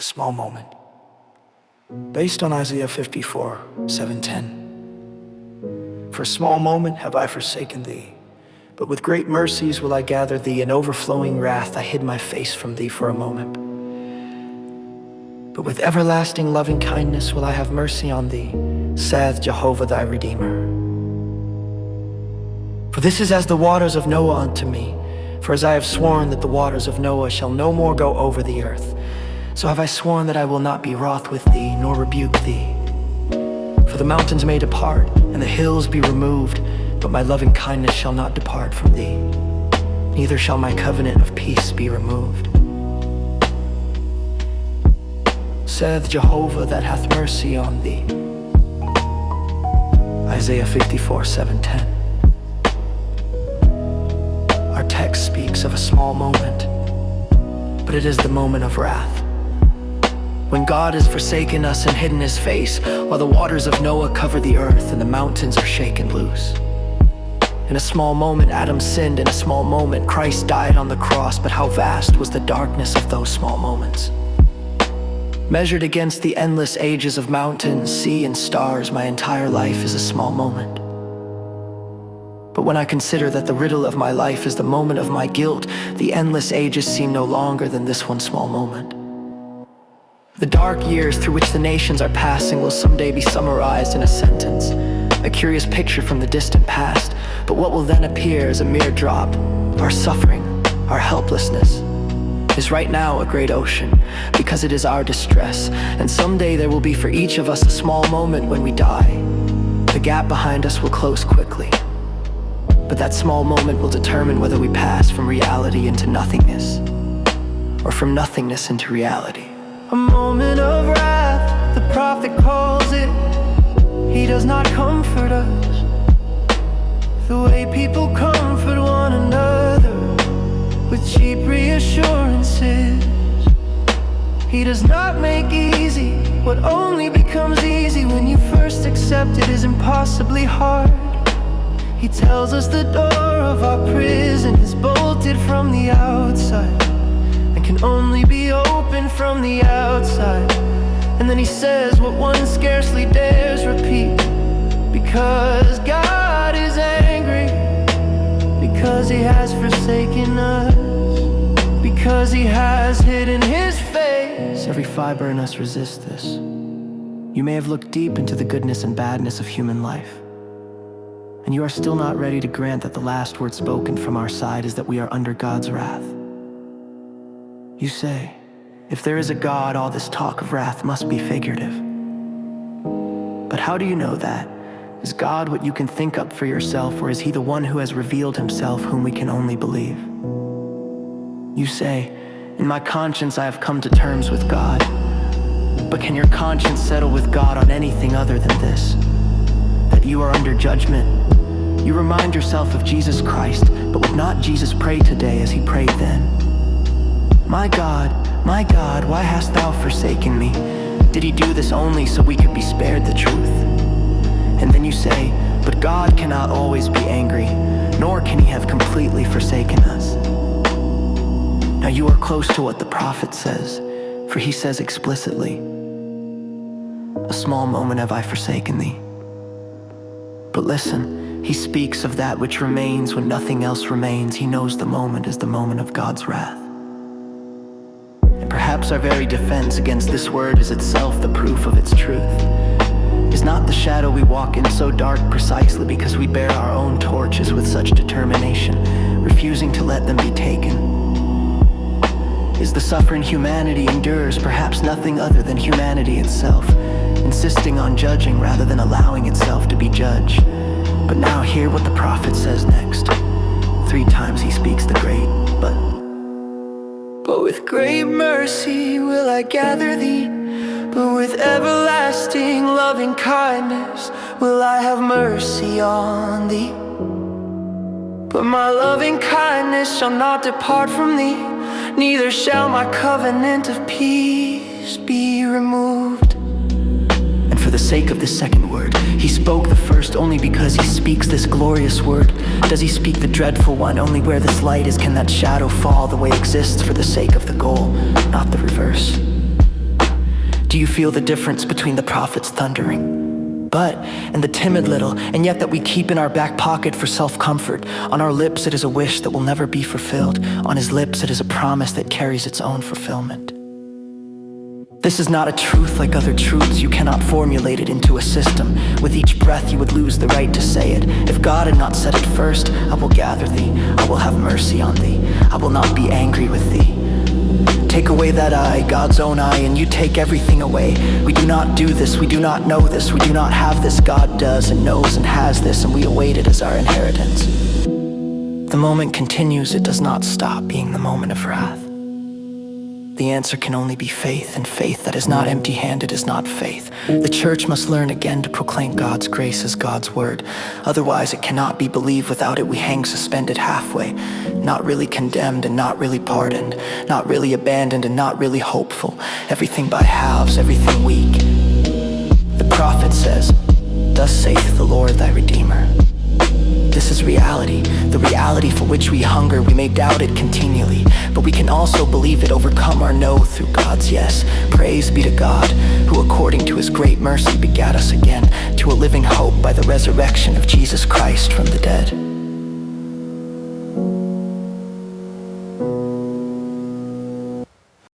small moment. Based on Isaiah 54, 7-10. For a small moment have I forsaken thee, but with great mercies will I gather thee. In overflowing wrath I hid my face from thee for a moment. But with everlasting loving kindness will I have mercy on thee, saith Jehovah thy Redeemer. For this is as the waters of Noah unto me. For as I have sworn that the waters of Noah shall no more go over the earth, so have I sworn that I will not be wroth with thee, nor rebuke thee. For the mountains may depart, and the hills be removed, but my loving kindness shall not depart from thee, neither shall my covenant of peace be removed. Saith Jehovah that hath mercy on thee. Isaiah 54, 7-10. Our text speaks of a small moment, but it is the moment of wrath. When God has forsaken us and hidden his face, while the waters of Noah cover the earth and the mountains are shaken loose. In a small moment Adam sinned, in a small moment Christ died on the cross, but how vast was the darkness of those small moments. Measured against the endless ages of mountains, sea, and stars, my entire life is a small moment. But when I consider that the riddle of my life is the moment of my guilt, the endless ages seem no longer than this one small moment. The dark years through which the nations are passing will someday be summarized in a sentence, a curious picture from the distant past. But what will then appear as a mere drop, our suffering, our helplessness, is right now a great ocean, because it is our distress. And someday there will be for each of us a small moment when we die. The gap behind us will close quickly, but that small moment will determine whether we pass from reality into nothingness, or from nothingness into reality. A moment of wrath, the prophet calls it. He does not comfort us the way people comfort one another, with cheap reassurances. He does not make easy what only becomes easy when you first accept it is impossibly hard. He tells us the door of our prison is bolted from the outside and can only be opened from the outside. And then he says what one scarcely dares repeat, because God is angry, because he has forsaken us, because he has hidden his face. Every fiber in us resists this. You may have looked deep into the goodness and badness of human life, and you are still not ready to grant that the last word spoken from our side is that we are under God's wrath. You say, if there is a God, all this talk of wrath must be figurative. But how do you know that? Is God what you can think up for yourself, or is he the one who has revealed himself, whom we can only believe? You say, in my conscience I have come to terms with God. But can your conscience settle with God on anything other than this? That you are under judgment? You remind yourself of Jesus Christ, but would not Jesus pray today as he prayed then? My God, why hast thou forsaken me? Did he do this only so we could be spared the truth? And then you say, but God cannot always be angry, nor can he have completely forsaken us. Now you are close to what the prophet says, for he says explicitly, a small moment have I forsaken thee. But listen, he speaks of that which remains when nothing else remains. He knows the moment is the moment of God's wrath. And perhaps our very defense against this word is itself the proof of its truth. Is not the shadow we walk in so dark precisely because we bear our own torches with such determination, refusing to let them be taken? Is the suffering humanity endures perhaps nothing other than humanity itself, insisting on judging rather than allowing itself to be judged? But now hear what the prophet says next. 3 times he speaks the great but with great mercy will I gather thee, but with everlasting loving kindness will I have mercy on thee. But my loving kindness shall not depart from thee, neither shall my covenant of peace be removed. And for the sake of this second word, he spoke the first only because he speaks this glorious word. Does he speak the dreadful one? Only where this light is can that shadow fall. The way exists for the sake of the goal, not the reverse. you feel the difference between the prophets thundering, but, and the timid little, and yet that we keep in our back pocket for self-comfort? On our lips it is a wish that will never be fulfilled. On his lips it is a promise that carries its own fulfillment. This is not a truth like other truths. You cannot formulate it into a system. With each breath you would lose the right to say it. If God had not said it first, I will gather thee, I will have mercy on thee, I will not be angry with thee. Take away that eye, God's own eye, and you take everything away. We do not do this, we do not know this, we do not have this. God does and knows and has this, and we await it as our inheritance. The moment continues, it does not stop being the moment of wrath. The answer can only be faith, and faith that is not empty-handed is not faith. The church must learn again to proclaim God's grace as God's word. Otherwise it cannot be believed. Without it we hang suspended halfway, not really condemned and not really pardoned, not really abandoned and not really hopeful. Everything by halves, everything weak. The prophet says, "Thus saith the Lord thy Redeemer." This is reality, the reality for which we hunger. We may doubt it continually, but we can also believe it, overcome our no through God's yes. Praise be to God, who according to his great mercy begat us again to a living hope by the resurrection of Jesus Christ from the dead.